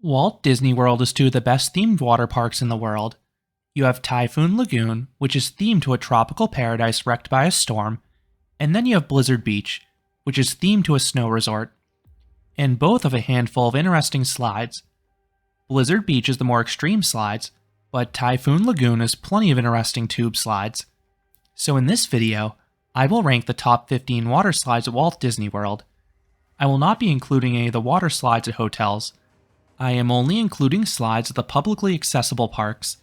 Walt Disney World is two of the best themed water parks in the world. You have Typhoon Lagoon, which is themed to a tropical paradise wrecked by a storm, and then you have Blizzard Beach, which is themed to a snow resort. And both have a handful of interesting slides. Blizzard Beach is the more extreme slides, but Typhoon Lagoon has plenty of interesting tube slides. So in this video, I will rank the top 15 water slides at Walt Disney World. I will not be including any of the water slides at hotels. I am only including slides at the publicly accessible parks,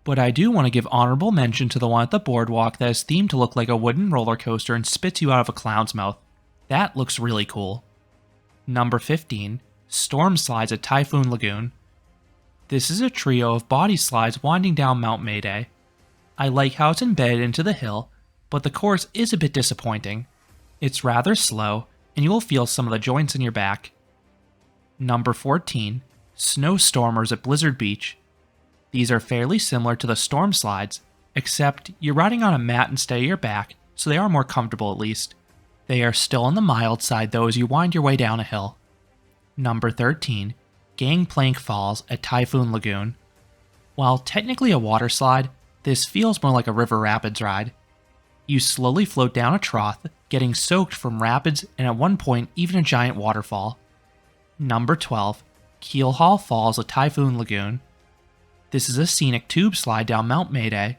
but I do want to give honorable mention to the one at the boardwalk that is themed to look like a wooden roller coaster and spits you out of a clown's mouth. That looks really cool. Number 15, Storm Slides at Typhoon Lagoon. This is a trio of body slides winding down Mount Mayday. I like how it's embedded into the hill, but the course is a bit disappointing. It's rather slow, and you will feel some of the joints in your back. Number 14, Snowstormers at Blizzard Beach. These are fairly similar to the storm slides, except you're riding on a mat instead of your back, so they are more comfortable at least. They are still on the mild side though as you wind your way down a hill. Number 13, Gangplank Falls at Typhoon Lagoon. While technically a water slide, this feels more like a river rapids ride. You slowly float down a trough, getting soaked from rapids and at one point even a giant waterfall. Number 12, Keelhaul Falls at Typhoon Lagoon. This is a scenic tube slide down Mount Mayday.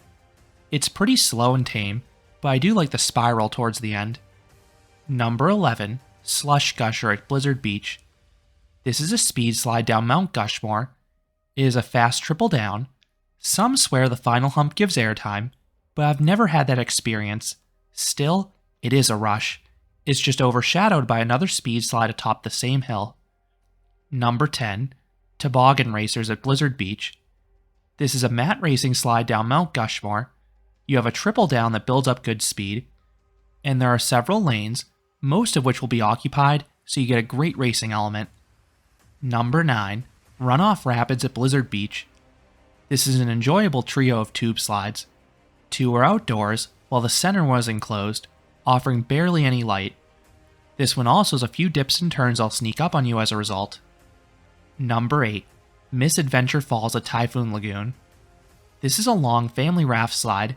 It's pretty slow and tame, but I do like the spiral towards the end. Number 11, Slush Gusher at Blizzard Beach. This is a speed slide down Mount Gushmore. It is a fast triple down. Some swear the final hump gives airtime, but I've never had that experience. Still, it is a rush. It's just overshadowed by another speed slide atop the same hill. Number 10, Toboggan Racers at Blizzard Beach. This is a mat racing slide down Mount Gushmore. You have a triple down that builds up good speed, and there are several lanes, most of which will be occupied, so you get a great racing element. Number 9, Runoff Rapids at Blizzard Beach. This is an enjoyable trio of tube slides. Two are outdoors, while the center one is enclosed, offering barely any light. This one also has a few dips and turns that'll sneak up on you as a result. Number 8, Misadventure Falls at Typhoon Lagoon. This is a long family raft slide.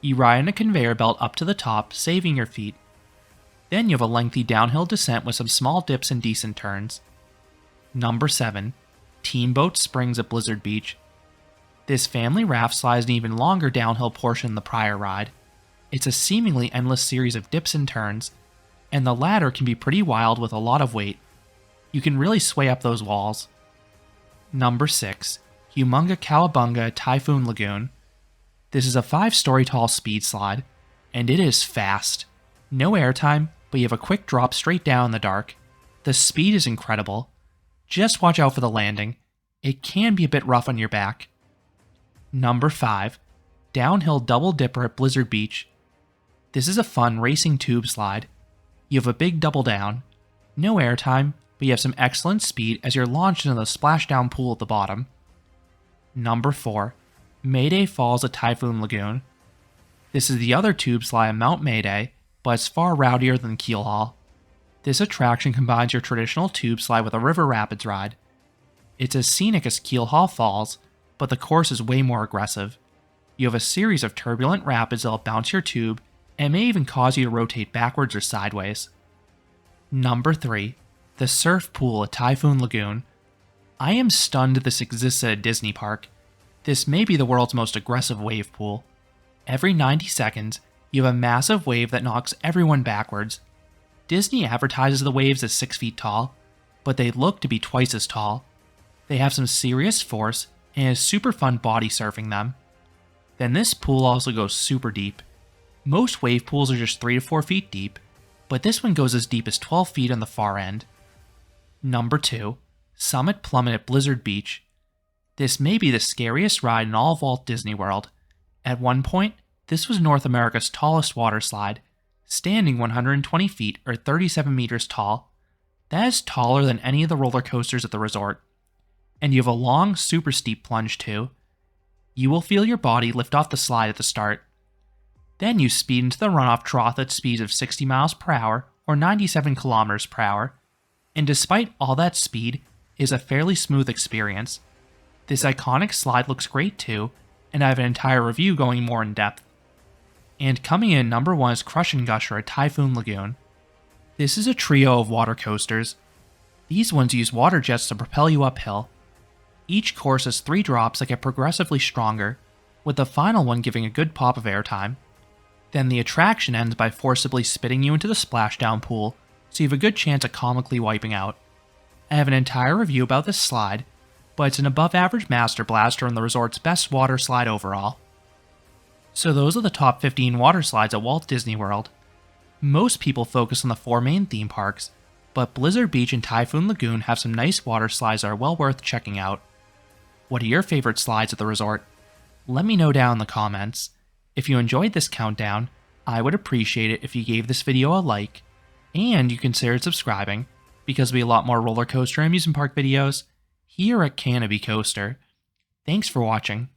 You ride on a conveyor belt up to the top, saving your feet. Then you have a lengthy downhill descent with some small dips and decent turns. Number 7, Teamboat Springs at Blizzard Beach. This family raft slide is an even longer downhill portion than the prior ride. It's a seemingly endless series of dips and turns, and the ladder can be pretty wild with a lot of weight. You can really sway up those walls. Number 6, Humunga Kowabunga at Typhoon Lagoon. This is a 5-story tall speed slide, and it is fast. No airtime, but you have a quick drop straight down in the dark. The speed is incredible. Just watch out for the landing. It can be a bit rough on your back. Number 5, Downhill Double Dipper at Blizzard Beach. This is a fun racing tube slide. You have a big double down. No airtime, but you have some excellent speed as you're launched into the splashdown pool at the bottom. Number 4, Mayday Falls at Typhoon Lagoon. This is the other tube slide on Mount Mayday, but it's far rowdier than Keelhaul. This attraction combines your traditional tube slide with a river rapids ride. It's as scenic as Keelhaul Falls, but the course is way more aggressive. You have a series of turbulent rapids that'll bounce your tube and may even cause you to rotate backwards or sideways. Number 3, the Surf Pool at Typhoon Lagoon. I am stunned this exists at a Disney park. This may be the world's most aggressive wave pool. Every 90 seconds, you have a massive wave that knocks everyone backwards. Disney advertises the waves as 6 feet tall, but they look to be twice as tall. They have some serious force, and it is super fun body surfing them. Then this pool also goes super deep. Most wave pools are just 3 to 4 feet deep, but this one goes as deep as 12 feet on the far end. Number 2, Summit Plummet at Blizzard Beach. This may be the scariest ride in all of Walt Disney World. At one point, this was North America's tallest water slide, standing 120 feet or 37 meters tall. That is taller than any of the roller coasters at the resort. And you have a long, super steep plunge too. You will feel your body lift off the slide at the start. Then you speed into the runoff trough at speeds of 60 miles per hour or 97 kilometers per hour. And despite all that speed, is a fairly smooth experience. This iconic slide looks great too, and I have an entire review going more in depth. And coming in number 1 is N Gusher at Typhoon Lagoon. This is a trio of water coasters. These ones use water jets to propel you uphill. Each course has 3 drops that get progressively stronger, with the final one giving a good pop of airtime. Then the attraction ends by forcibly spitting you into the splashdown pool, so you have a good chance of comically wiping out. I have an entire review about this slide, but it's an above average master blaster and the resort's best water slide overall. So those are the top 15 water slides at Walt Disney World. Most people focus on the 4 main theme parks, but Blizzard Beach and Typhoon Lagoon have some nice water slides that are well worth checking out. What are your favorite slides at the resort? Let me know down in the comments. If you enjoyed this countdown, I would appreciate it if you gave this video a like, and you considered subscribing, because there'll be a lot more roller coaster and amusement park videos here at Canopy Coaster. Thanks for watching.